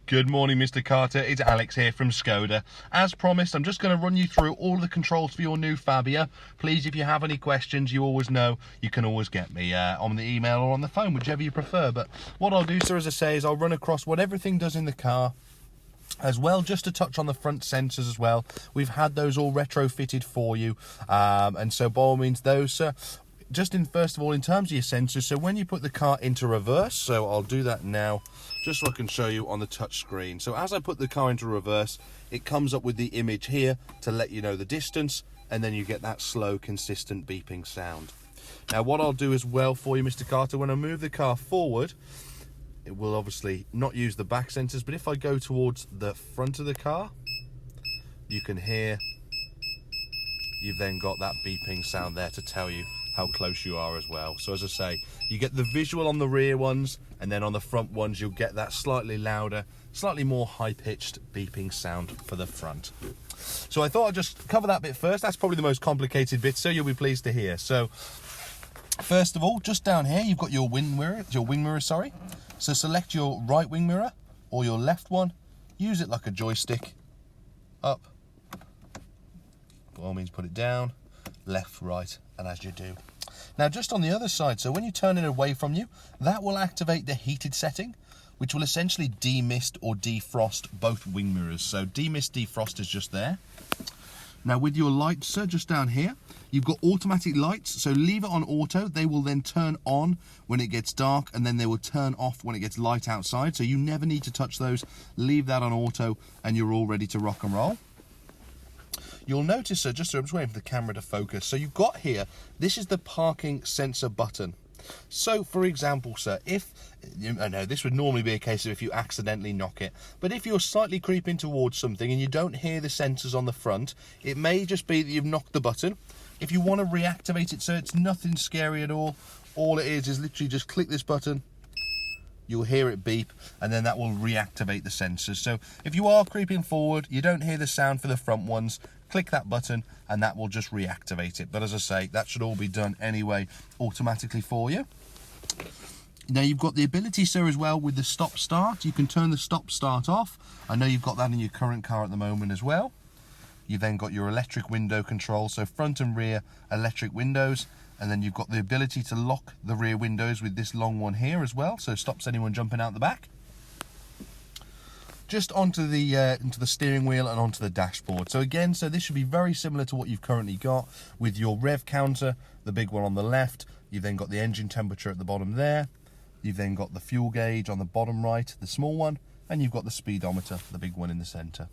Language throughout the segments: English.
Good morning, Mr. Carter. It's Alex here from Skoda. As promised, I'm just going to run you through all of the controls for your new Fabia. Please, if you have any questions, you always know you can always get me on the email or on the phone, whichever you prefer. But what I'll do, sir, as I say, is I'll run across what everything does in the car as well, just to touch on the front sensors as well. We've had those all retrofitted for you, and so by all means, those, sir. Just first of all, in terms of your sensors, so when you put the car into reverse, so I'll do that now, just so I can show you on the touch screen. So as I put the car into reverse, it comes up with the image here to let you know the distance, and then you get that slow, consistent beeping sound. Now, what I'll do as well for you, Mr. Carter, when I move the car forward, it will obviously not use the back sensors, but if I go towards the front of the car, you can hear you've then got that beeping sound there to tell you how close you are as well. So as I say, you get the visual on the rear ones, and then on the front ones you'll get that slightly louder, slightly more high-pitched beeping sound for the front. So I thought I'd just cover that bit first. That's probably the most complicated bit, so you'll be pleased to hear. So first of all, just down here you've got your wing mirror, sorry. So select your right wing mirror or your left one. Use it like a joystick. Up. By all means, put it down. Left, right, and as you do. Now, just on the other side, so when you turn it away from you, that will activate the heated setting, which will essentially demist or defrost both wing mirrors. So demist, defrost is just there. Now with your lights, sir, just down here, you've got automatic lights, so leave it on auto. They will then turn on when it gets dark, and then they will turn off when it gets light outside, so you never need to touch those. Leave that on auto and you're all ready to rock and roll. You'll notice, sir, I'm just waiting for the camera to focus. So you've got here, this is the parking sensor button. So, for example, sir, I know this would normally be a case of if you accidentally knock it, but if you're slightly creeping towards something and you don't hear the sensors on the front, it may just be that you've knocked the button. If you want to reactivate it, sir, it's nothing scary at all. All it is literally just click this button. You'll hear it beep, and then that will reactivate the sensors. So if you are creeping forward, you don't hear the sound for the front ones, click that button and that will just reactivate it. But as I say, that should all be done anyway automatically for you. Now you've got the ability, sir, as well with the stop start. You can turn the stop start off. I know you've got that in your current car at the moment as well. You've then got your electric window control, so front and rear electric windows, and then you've got the ability to lock the rear windows with this long one here as well, so it stops anyone jumping out the back. Just onto the steering wheel and onto the dashboard. So again, so this should be very similar to what you've currently got with your rev counter, the big one on the left. You've then got the engine temperature at the bottom there. You've then got the fuel gauge on the bottom right, the small one, and you've got the speedometer, the big one in the center.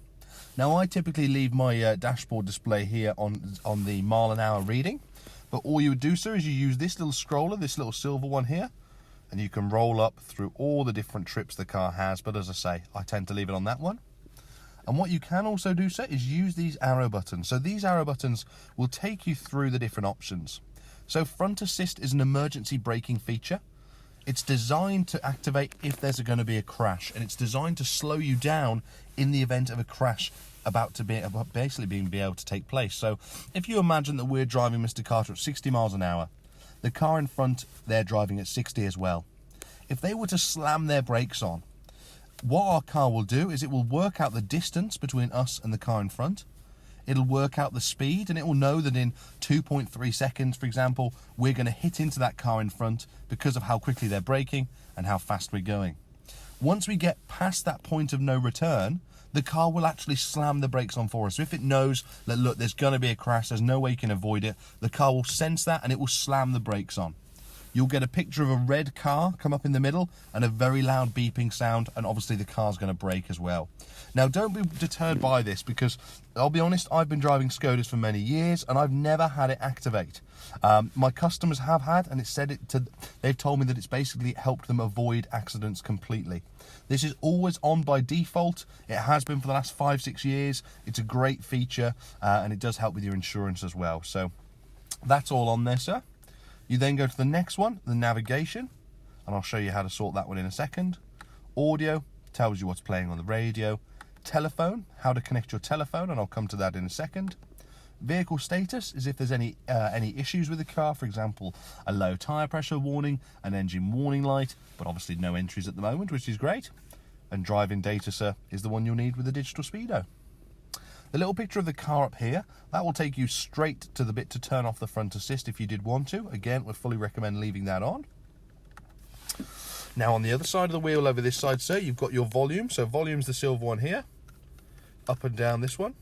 Now I typically leave my dashboard display here on the mile-an-hour reading, but all you would do, sir, is you use this little scroller, this little silver one here, and you can roll up through all the different trips the car has. But as I say, I tend to leave it on that one. And what you can also do, sir, is use these arrow buttons. So these arrow buttons will take you through the different options. So front assist is an emergency braking feature. It's designed to activate if there's going to be a crash, and it's designed to slow you down in the event of a crash basically being able to take place. So if you imagine that we're driving Mr. Carter at 60 miles an hour, the car in front, they're driving at 60 as well. If they were to slam their brakes on, what our car will do is it will work out the distance between us and the car in front. It'll work out the speed, and it will know that in 2.3 seconds, for example, we're going to hit into that car in front because of how quickly they're braking and how fast we're going. Once we get past that point of no return, the car will actually slam the brakes on for us. So if it knows that, look, there's going to be a crash, there's no way you can avoid it, the car will sense that and it will slam the brakes on. You'll get a picture of a red car come up in the middle and a very loud beeping sound, and obviously the car's going to brake as well. Now, don't be deterred by this, because I'll be honest, I've been driving Skodas for many years and I've never had it activate. My customers have had, and they've told me that it's basically helped them avoid accidents completely. This is always on by default. It has been for the last 5-6 years. It's a great feature, and it does help with your insurance as well. So that's all on there, sir. You then go to the next one, the navigation, and I'll show you how to sort that one in a second. Audio tells you what's playing on the radio. Telephone, how to connect your telephone, and I'll come to that in a second. Vehicle status is if there's any issues with the car, for example, a low tyre pressure warning, an engine warning light, but obviously no entries at the moment, which is great. and driving data, sir, is the one you'll need with the digital speedo. The little picture of the car up here, that will take you straight to the bit to turn off the front assist if you did want to. Again, we'd fully recommend leaving that on. Now on the other side of the wheel over this side, sir, you've got your volume. So volume's the silver one here. Up and down this one.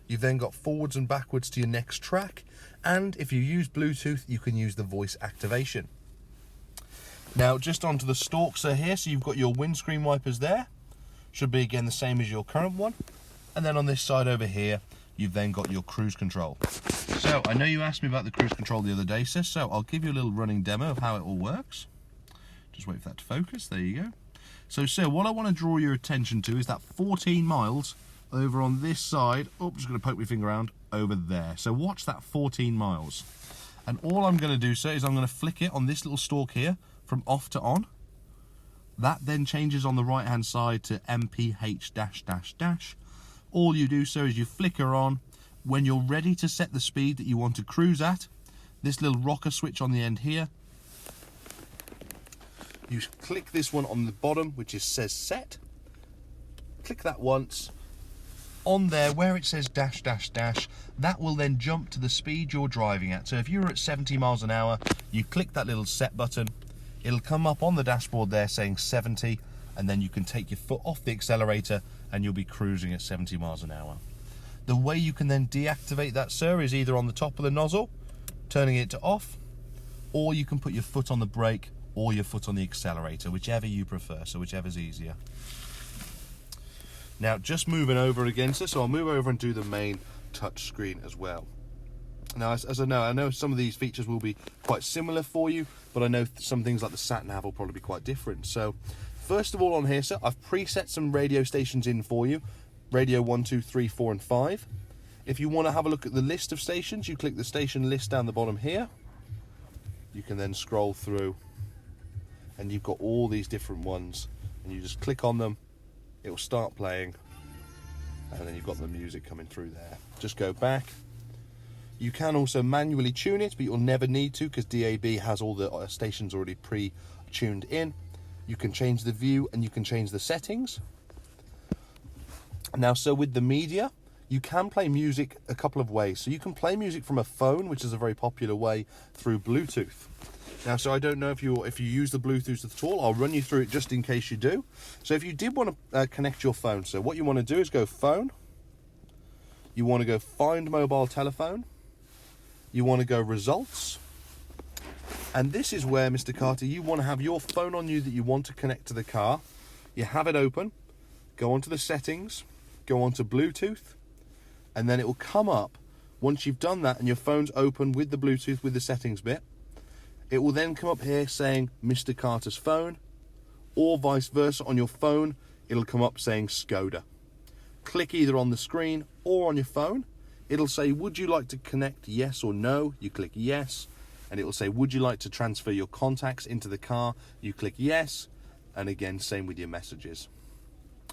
You've then got forwards and backwards to your next track. And if you use Bluetooth, you can use the voice activation. Now just onto the stalks are here. So you've got your windscreen wipers there. Should be again the same as your current one. And then on this side over here, you've then got your cruise control. So I know you asked me about the cruise control the other day, sis, so I'll give you a little running demo of how it all works. Just wait for that to focus. There you go. So, sir, what I want to draw your attention to is that 14 miles over on this side. Oh, I'm just going to poke my finger around over there. So watch that 14 miles. And all I'm going to do, sir, is I'm going to flick it on this little stalk here from off to on. That then changes on the right-hand side to MPH-. All you do, sir, is you flicker on. When you're ready to set the speed that you want to cruise at, this little rocker switch on the end here, you click this one on the bottom, which says set. Click that once. On there, where it says dash, that will then jump to the speed you're driving at. So if you're at 70 miles an hour, you click that little set button. It'll come up on the dashboard there saying 70, and then you can take your foot off the accelerator and you'll be cruising at 70 miles an hour. The way you can then deactivate that, sir, is either on the top of the nozzle, turning it to off, or you can put your foot on the brake or your foot on the accelerator, whichever you prefer, so whichever's easier. Now, just moving over again, so I'll move over and do the main touch screen as well. Now, as I know some of these features will be quite similar for you, but I know some things like the sat-nav will probably be quite different. So, first of all on here, sir, I've preset some radio stations in for you. Radio 1, 2, 3, 4 and 5. If you want to have a look at the list of stations, you click the station list down the bottom here. You can then scroll through and you've got all these different ones, and you just click on them, it will start playing, and then you've got the music coming through there. Just go back. You can also manually tune it, but you'll never need to because DAB has all the stations already pre-tuned in. You can change the view and you can change the settings. Now, so with the media, you can play music a couple of ways. So you can play music from a phone, which is a very popular way, through Bluetooth. Now, so I don't know if you use the Bluetooth at all. I'll run you through it just in case you do. So if you did want to connect your phone, so what you want to do is go phone. You want to go find mobile telephone. You want to go results. And this is where, Mr. Carter, you want to have your phone on you that you want to connect to the car. You have it open. Go onto the settings. Go onto Bluetooth. And then it will come up once you've done that and your phone's open with the Bluetooth with the settings bit. It will then come up here saying Mr. Carter's phone, or vice versa on your phone, it'll come up saying Skoda. Click either on the screen or on your phone. It'll say, would you like to connect, yes or no? You click yes. And it will say, would you like to transfer your contacts into the car? You click yes. And again, same with your messages.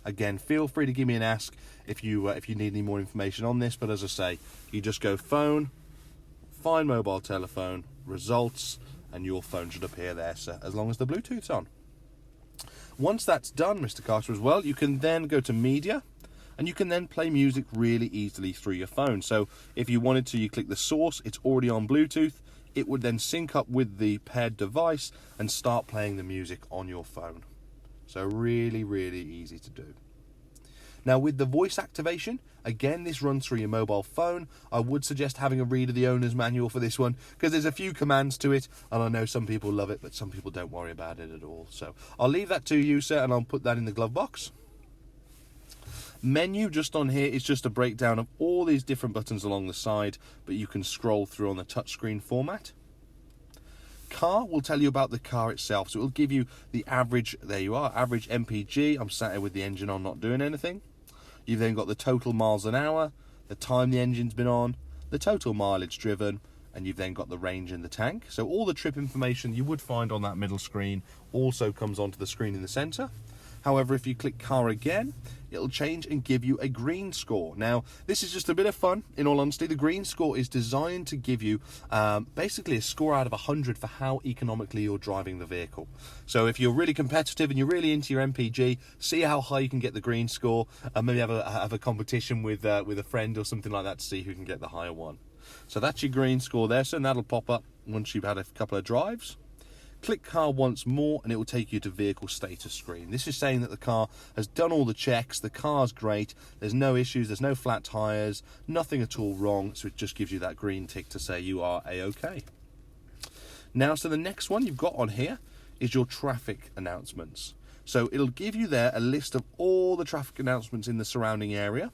Again, feel free to give me an ask if you need any more information on this. But as I say, you just go phone, find mobile telephone, results, and your phone should appear there, sir, as long as the Bluetooth's on. Once that's done, Mr. Carter, as well, you can then go to media, and you can then play music really easily through your phone. So if you wanted to, you click the source, it's already on Bluetooth, it would then sync up with the paired device and start playing the music on your phone. So really, really easy to do. Now with the voice activation, again, this runs through your mobile phone. I would suggest having a read of the owner's manual for this one because there's a few commands to it, and I know some people love it, but some people don't worry about it at all. So I'll leave that to you, sir, and I'll put that in the glove box. Menu just on here is just a breakdown of all these different buttons along the side, but you can scroll through on the touchscreen format. Car will tell you about the car itself, so it will give you the average, there you are, average MPG. I'm sat here with the engine on, not doing anything. You've then got the total miles an hour, the time the engine's been on, the total mileage driven, and you've then got the range in the tank. So all the trip information you would find on that middle screen also comes onto the screen in the center. However, if you click car again, it'll change and give you a green score. Now, this is just a bit of fun, in all honesty. The green score is designed to give you basically a score out of 100 for how economically you're driving the vehicle. So if you're really competitive and you're really into your MPG, see how high you can get the green score, and maybe have a competition with a friend or something like that to see who can get the higher one. So that's your green score there, so that'll pop up once you've had a couple of drives. Click car once more and it will take you to vehicle status screen. This is saying that the car has done all the checks, the car's great, there's no issues, there's no flat tyres, nothing at all wrong, so it just gives you that green tick to say you are A-OK. Now, so the next one you've got on here is your traffic announcements. So it'll give you there a list of all the traffic announcements in the surrounding area.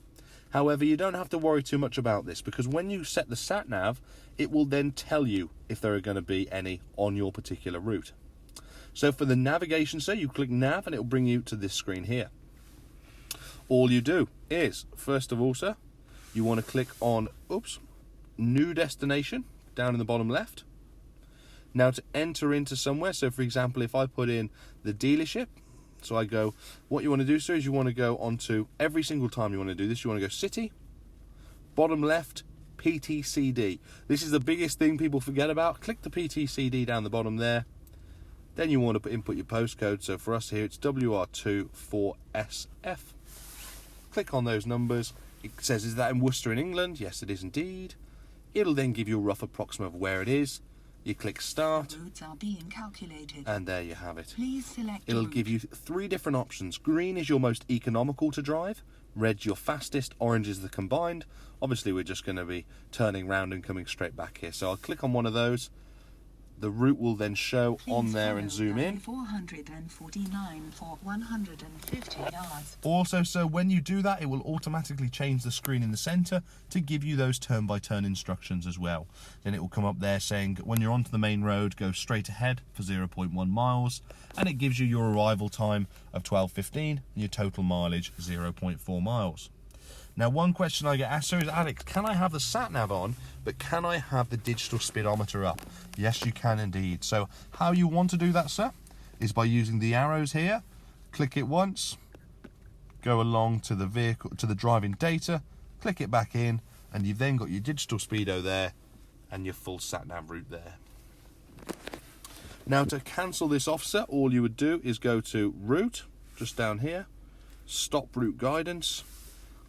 However, you don't have to worry too much about this, because when you set the sat nav, it will then tell you if there are going to be any on your particular route. So for the navigation, sir, you click nav and it will bring you to this screen here. All you do is, first of all, sir, you want to click on, new destination down in the bottom left. Now to enter into somewhere, so for example, if I put in the dealership, so I go, what you want to do, sir, is you want to go onto, every single time you want to do this, you want to go city, bottom left, PTCD. This is the biggest thing people forget about. Click the PTCD down the bottom there. Then you want to input your postcode. So for us here, it's WR24SF. Click on those numbers. It says, is that in Worcester in England? Yes, it is indeed. It'll then give you a rough approximate of where it is. You click start, routes are being calculated, and there you have it. Please select It'll give you 3 different options. Green is your most economical to drive, red's your fastest, orange is the combined. Obviously we're just going to be turning round and coming straight back here, so I'll click on one of those. The route will then show on there and zoom in. 449 for 150 yards. Also, so when you do that, it will automatically change the screen in the center to give you those turn-by-turn instructions as well. Then it will come up there saying, when you're onto the main road, go straight ahead for 0.1 miles, and it gives you your arrival time of 12:15 and your total mileage 0.4 miles. Now, one question I get asked, sir, is, Alex, can I have the sat-nav on, but can I have the digital speedometer up? Yes, you can indeed. So how you want to do that, sir, is by using the arrows here. Click it once, go along to the vehicle, to the driving data, click it back in, and you've then got your digital speedo there and your full sat-nav route there. Now, to cancel this off, sir, all you would do is go to route, just down here, stop route guidance.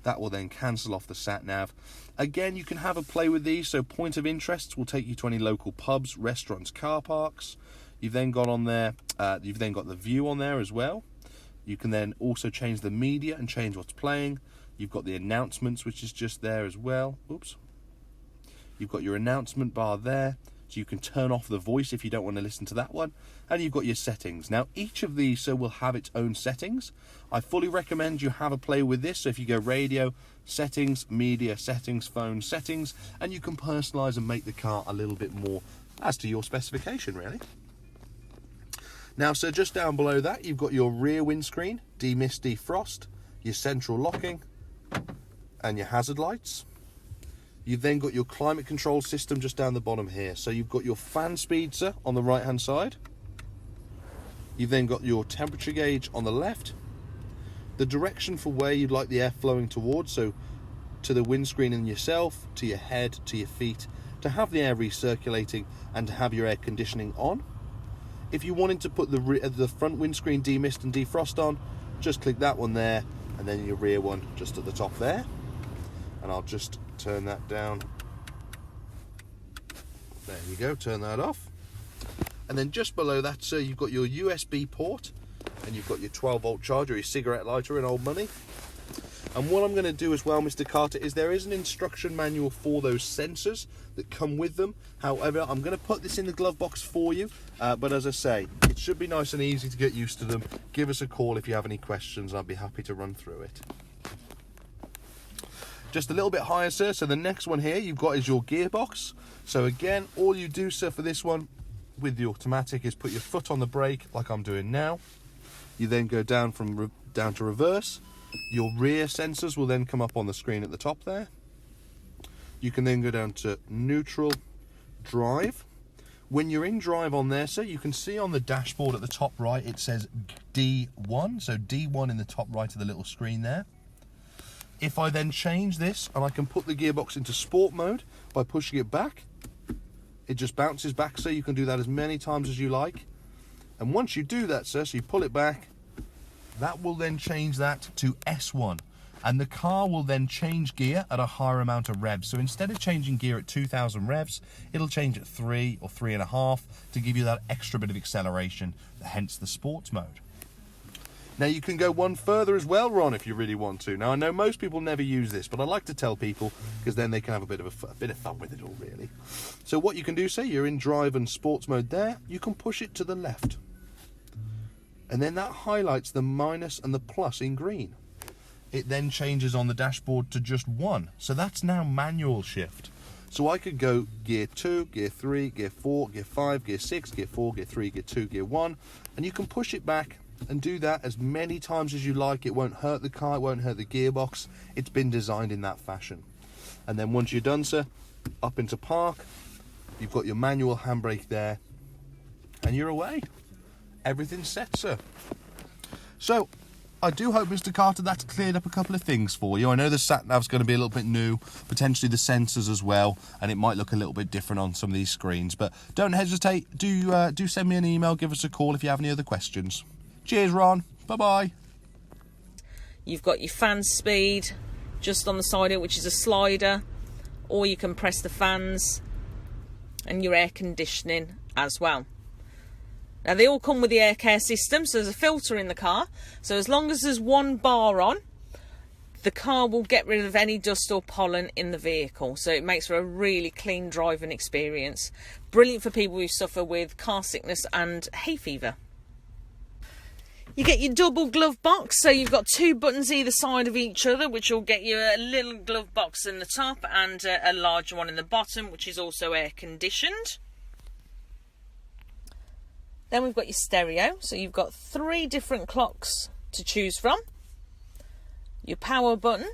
That will then cancel off the sat-nav. Again, you can have a play with these. So point of interest will take you to any local pubs, restaurants, car parks. You've then got on there, you've then got the view on there as well. You can then also change the media and change what's playing. You've got the announcements, which is just there as well. You've got your announcement bar there. So you can turn off the voice if you don't want to listen to that one. And you've got your settings. Now, each of these will have its own settings. I fully recommend you have a play with this. So if you go radio, settings, media, settings, phone, settings, and you can personalize and make the car a little bit more as to your specification, really. Now, so just down below that, you've got your rear windscreen, demist, defrost, your central locking, and your hazard lights. You've then got your climate control system just down the bottom here. So you've got your fan speed, sir, on the right hand side. You've then got your temperature gauge on the left. The direction for where you'd like the air flowing towards, so to the windscreen and yourself, to your head, to your feet, to have the air recirculating and to have your air conditioning on. If you wanted to put the front windscreen demist and defrost on, just click that one there, and then your rear one just at the top there. And I'll just turn that down. There you go, turn that off. And then just below that, sir, you've got your USB port and you've got your 12-volt charger, your cigarette lighter in old money. And what I'm going to do as well, Mr. Carter, is there is an instruction manual for those sensors that come with them. However, I'm going to put this in the glove box for you. But as I say, it should be nice and easy to get used to them. Give us a call if you have any questions. I'd be happy to run through it. Just a little bit higher, sir, so the next one here you've got is your gearbox. So again, all you do, sir, for this one with the automatic is put your foot on the brake like I'm doing now. You then go down down to reverse. Your rear sensors will then come up on the screen at the top there. You can then go down to neutral, drive. When you're in drive on there, so you can see on the dashboard at the top right, it says D1. So D1 in the top right of the little screen there. If I then change this and I can put the gearbox into sport mode by pushing it back, it just bounces back, so you can do that as many times as you like. And once you do that, sir, so you pull it back, that will then change that to S1. And the car will then change gear at a higher amount of revs. So instead of changing gear at 2,000 revs, it'll change at 3 or 3.5 to give you that extra bit of acceleration, hence the sports mode. Now you can go one further as well, Ron, if you really want to. Now I know most people never use this, but I like to tell people because then they can have a bit of fun with it all, really. So what you can do, say you're in drive and sports mode there, you can push it to the left. And then that highlights the minus and the plus in green. It then changes on the dashboard to just 1. So that's now manual shift. So I could go gear 2, gear 3, gear 4, gear 5, gear 6, gear 4, gear 3, gear 2, gear 1. And you can push it back and do that as many times as you like. It won't hurt the car, it won't hurt the gearbox. It's been designed in that fashion. And then once you're done, sir, up into park, you've got your manual handbrake there, and you're away. Everything's set, sir. So I do hope, Mr. Carter, that's cleared up a couple of things for you. I know the sat-nav's going to be a little bit new, potentially the sensors as well, and it might look a little bit different on some of these screens. But don't hesitate. Do send me an email, give us a call if you have any other questions. Cheers, Ron. Bye-bye. You've got your fan speed just on the side here, which is a slider, or you can press the fans, and your air conditioning as well. Now they all come with the air care system, so there's a filter in the car. So as long as there's one bar on, the car will get rid of any dust or pollen in the vehicle. So it makes for a really clean driving experience. Brilliant for people who suffer with car sickness and hay fever. You get your double glove box, so you've got 2 buttons either side of each other, which will get you a little glove box in the top and a larger one in the bottom, which is also air conditioned. Then we've got your stereo, so you've got 3 different clocks to choose from. Your power button.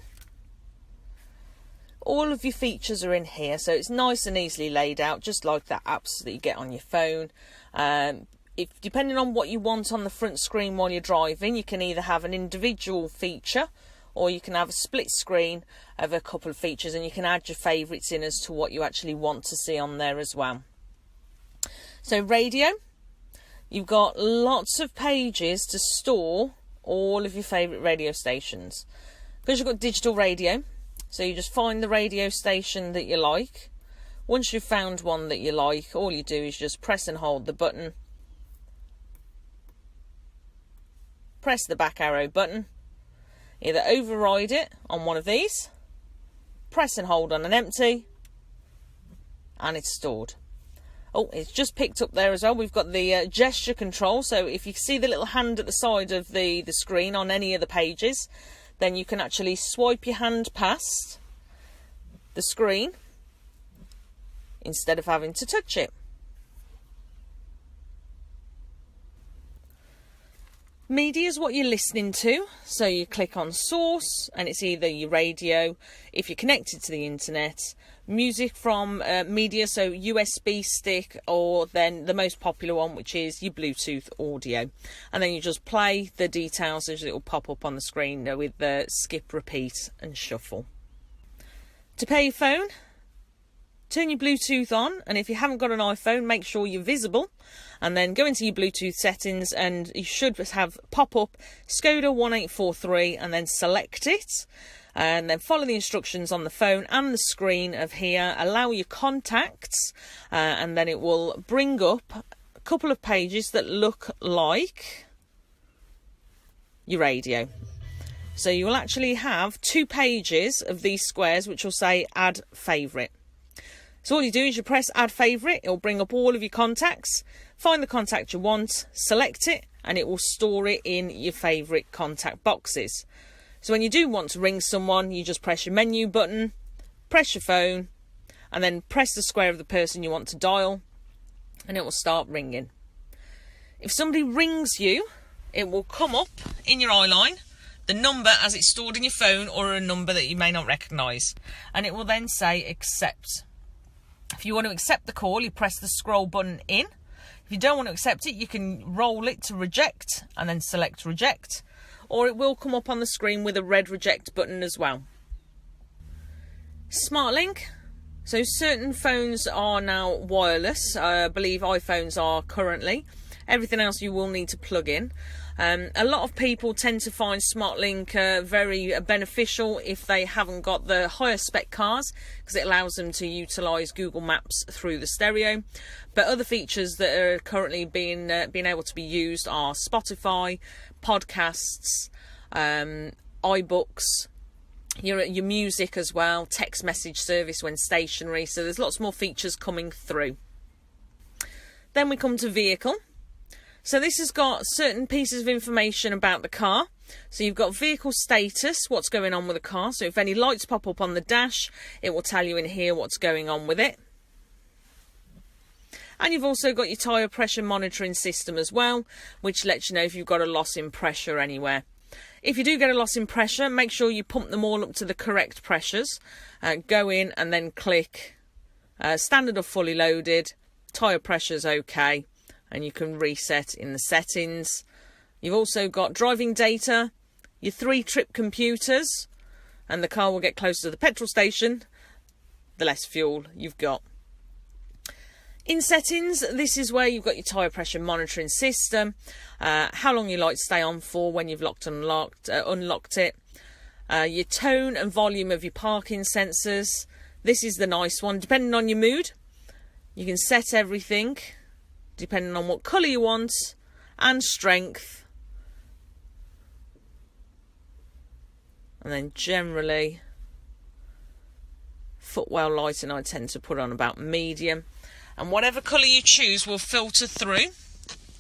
All of your features are in here, so it's nice and easily laid out, just like the apps that you get on your phone. Depending on what you want on the front screen while you're driving, you can either have an individual feature or you can have a split screen of a couple of features, and you can add your favourites in as to what you actually want to see on there as well. So radio, you've got lots of pages to store all of your favourite radio stations. Because you've got digital radio, so you just find the radio station that you like. Once you've found one that you like, all you do is just press and hold the button. Press the back arrow button, either override it on one of these, press and hold on an empty, and it's stored. Oh, it's just picked up there as well. We've got the gesture control, so if you see the little hand at the side of the screen on any of the pages, then you can actually swipe your hand past the screen instead of having to touch it. Media is what you're listening to, so you click on source and it's either your radio, if you're connected to the internet, music from media, so USB stick, or then the most popular one, which is your Bluetooth audio. And then you just play the details as it will pop up on the screen with the skip, repeat and shuffle. To pair your phone, turn your Bluetooth on, and if you haven't got an iPhone, make sure you're visible, and then go into your Bluetooth settings and you should have pop up Skoda 1843 and then select it, and then follow the instructions on the phone and the screen of here, allow your contacts, and then it will bring up a couple of pages that look like your radio. So you will actually have 2 pages of these squares which will say add favourite. So all you do is you press add favourite, it will bring up all of your contacts, find the contact you want, select it, and it will store it in your favourite contact boxes. So when you do want to ring someone, you just press your menu button, press your phone, and then press the square of the person you want to dial, and it will start ringing. If somebody rings you, it will come up in your eye line, the number as it's stored in your phone, or a number that you may not recognise, and it will then say accept. If you want to accept the call, you press the scroll button in. If you don't want to accept it, you can roll it to reject and then select reject, or it will come up on the screen with a red reject button as well. SmartLink. So certain phones are now wireless. I believe iPhones are currently. Everything else you will need to plug in. A lot of people tend to find SmartLink very beneficial if they haven't got the higher spec cars, because it allows them to utilise Google Maps through the stereo. But other features that are currently being able to be used are Spotify, podcasts, iBooks, your music as well, text message service when stationary. So there's lots more features coming through. Then we come to vehicle. So this has got certain pieces of information about the car. So you've got vehicle status, what's going on with the car. So if any lights pop up on the dash, it will tell you in here what's going on with it. And you've also got your tyre pressure monitoring system as well, which lets you know if you've got a loss in pressure anywhere. If you do get a loss in pressure, make sure you pump them all up to the correct pressures. Go in and then click standard or fully loaded, tyre pressure's okay, and you can reset in the settings. You've also got driving data, your 3 trip computers, and the car will get closer to the petrol station, the less fuel you've got. In settings, this is where you've got your tyre pressure monitoring system, how long your lights stay on for when you've locked and unlocked it, your tone and volume of your parking sensors. This is the nice one. Depending on your mood, you can set everything depending on what colour you want and strength. And then generally, footwell lighting I tend to put on about medium. And whatever colour you choose will filter through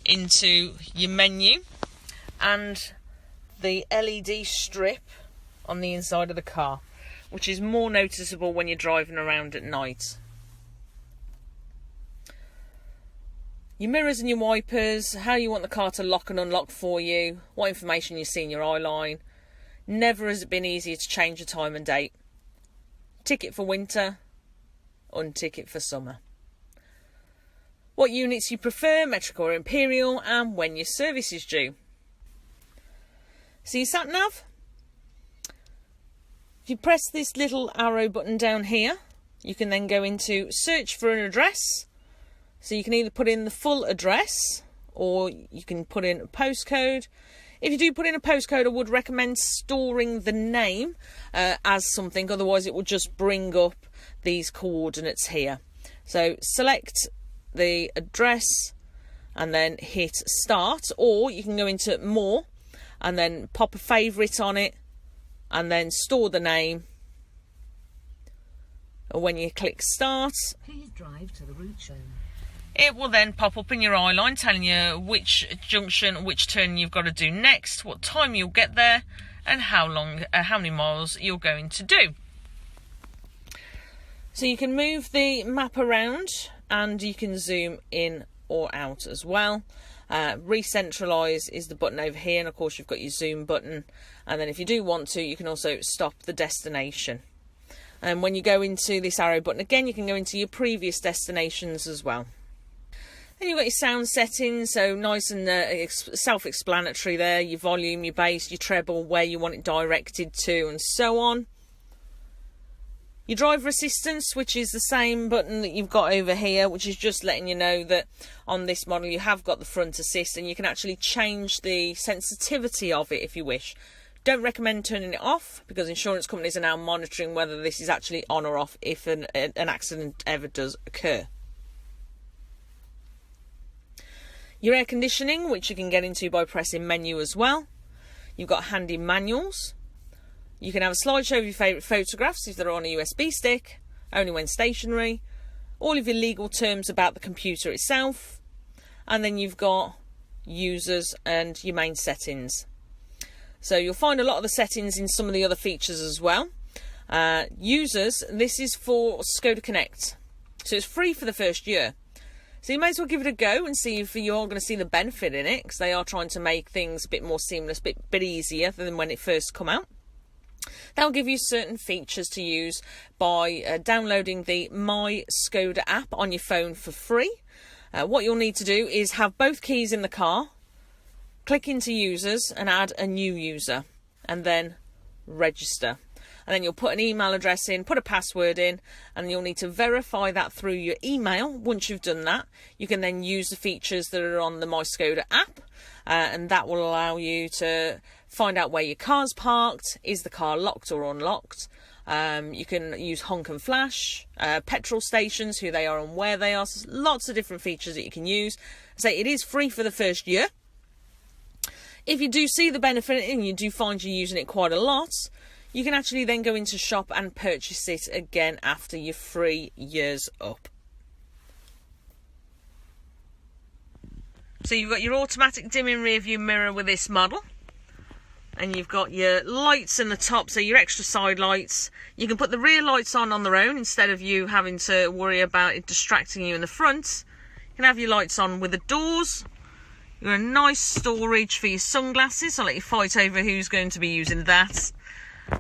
into your menu and the LED strip on the inside of the car, which is more noticeable when you're driving around at night. Your mirrors and your wipers, how you want the car to lock and unlock for you, what information you see in your eye line. Never has it been easier to change the time and date. Tick it for winter, untick it for summer. What units you prefer, metric or imperial, and when your service is due. See your sat nav? If you press this little arrow button down here, you can then go into search for an address. So you can either put in the full address or you can put in a postcode. If you do put in a postcode, I would recommend storing the name as something, otherwise it will just bring up these coordinates here. So select the address and then hit start, or you can go into more and then pop a favourite on it and then store the name. And when you click start, please drive to the route shown. It will then pop up in your eye line telling you which junction, which turn you've got to do next, what time you'll get there, and how many miles you're going to do. So you can move the map around and you can zoom in or out as well. Recentralize is the button over here, and of course you've got your zoom button, and then if you do want to, you can also stop the destination. And when you go into this arrow button again, you can go into your previous destinations as well. Then you've got your sound settings, so nice and self-explanatory there. Your volume, your bass, your treble, where you want it directed to, and so on. Your driver assistance, which is the same button that you've got over here, which is just letting you know that on this model you have got the front assist, and you can actually change the sensitivity of it if you wish. Don't recommend turning it off, because insurance companies are now monitoring whether this is actually on or off if an accident ever does occur. Your air conditioning, which you can get into by pressing menu as well. You've got handy manuals. You can have a slideshow of your favourite photographs if they're on a USB stick, only when stationary. All of your legal terms about the computer itself. And then you've got users and your main settings. So you'll find a lot of the settings in some of the other features as well. Users, this is for Skoda Connect. So it's free for the first year. So you may as well give it a go and see if you're going to see the benefit in it, because they are trying to make things a bit more seamless, a bit easier than when it first come out. They'll give you certain features to use by downloading the My Skoda app on your phone for free. What you'll need to do is have both keys in the car, click into users and add a new user, and then register. And then you'll put an email address in, put a password in, and you'll need to verify that through your email. Once you've done that, you can then use the features that are on the My Skoda app, and that will allow you to find out where your car's parked, is the car locked or unlocked. You can use honk and flash, petrol stations, who they are and where they are. So lots of different features that you can use. So it is free for the first year. If you do see the benefit and you do find you're using it quite a lot, you can actually then go into shop and purchase it again after your 3 years up. So you've got your automatic dimming rear view mirror with this model. And you've got your lights in the top, so your extra side lights. You can put the rear lights on their own instead of you having to worry about it distracting you in the front. You can have your lights on with the doors. You've got a nice storage for your sunglasses. I'll let you fight over who's going to be using that.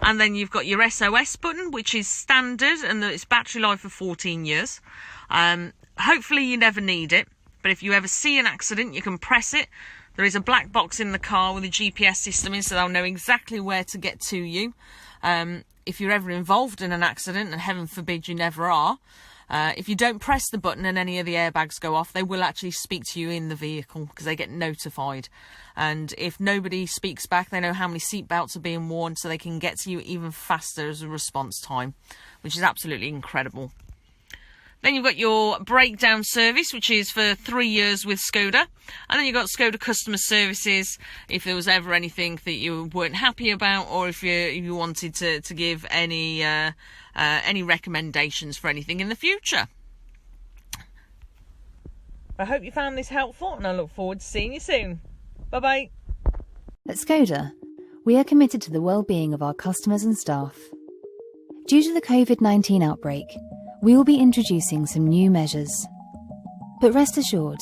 And then you've got your SOS button, which is standard, and it's battery life for 14 years. Hopefully you never need it, but if you ever see an accident, you can press it. There is a black box in the car with a GPS system in, so they'll know exactly where to get to you. If you're ever involved in an accident, and heaven forbid you never are, if you don't press the button and any of the airbags go off, they will actually speak to you in the vehicle because they get notified. And if nobody speaks back, they know how many seatbelts are being worn, so they can get to you even faster as a response time, which is absolutely incredible. Then you've got your breakdown service, which is for 3 years with Skoda. And then you've got Skoda customer services if there was ever anything that you weren't happy about, or if you wanted to give any recommendations for anything in the future. I hope you found this helpful, and I look forward to seeing you soon. Bye-bye. At Skoda, we are committed to the well-being of our customers and staff. Due to the COVID-19 outbreak, we will be introducing some new measures. But rest assured,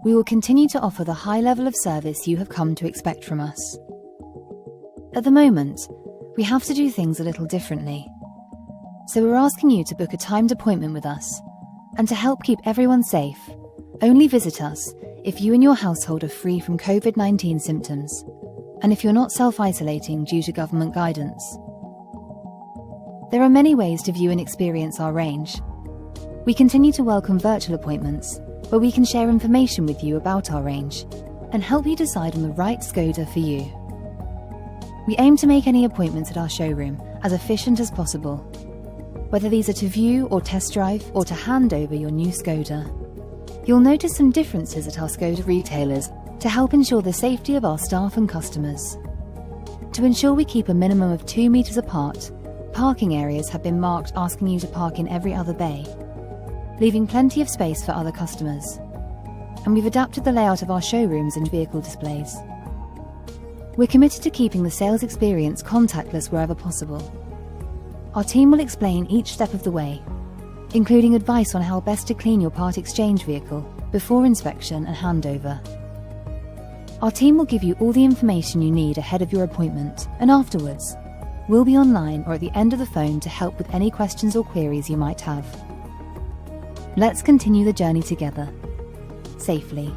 we will continue to offer the high level of service you have come to expect from us. At the moment, we have to do things a little differently. So we're asking you to book a timed appointment with us, and to help keep everyone safe, only visit us if you and your household are free from COVID-19 symptoms, and if you're not self-isolating due to government guidance. There are many ways to view and experience our range. We continue to welcome virtual appointments, where we can share information with you about our range and help you decide on the right Skoda for you. We aim to make any appointments at our showroom as efficient as possible, whether these are to view or test drive or to hand over your new Skoda. You'll notice some differences at our Skoda retailers to help ensure the safety of our staff and customers. To ensure we keep a minimum of 2 meters apart, parking areas have been marked asking you to park in every other bay, leaving plenty of space for other customers. And we've adapted the layout of our showrooms and vehicle displays. We're committed to keeping the sales experience contactless wherever possible. Our team will explain each step of the way, including advice on how best to clean your part exchange vehicle before inspection and handover. Our team will give you all the information you need ahead of your appointment, and afterwards, we'll be online or at the end of the phone to help with any questions or queries you might have. Let's continue the journey together, safely.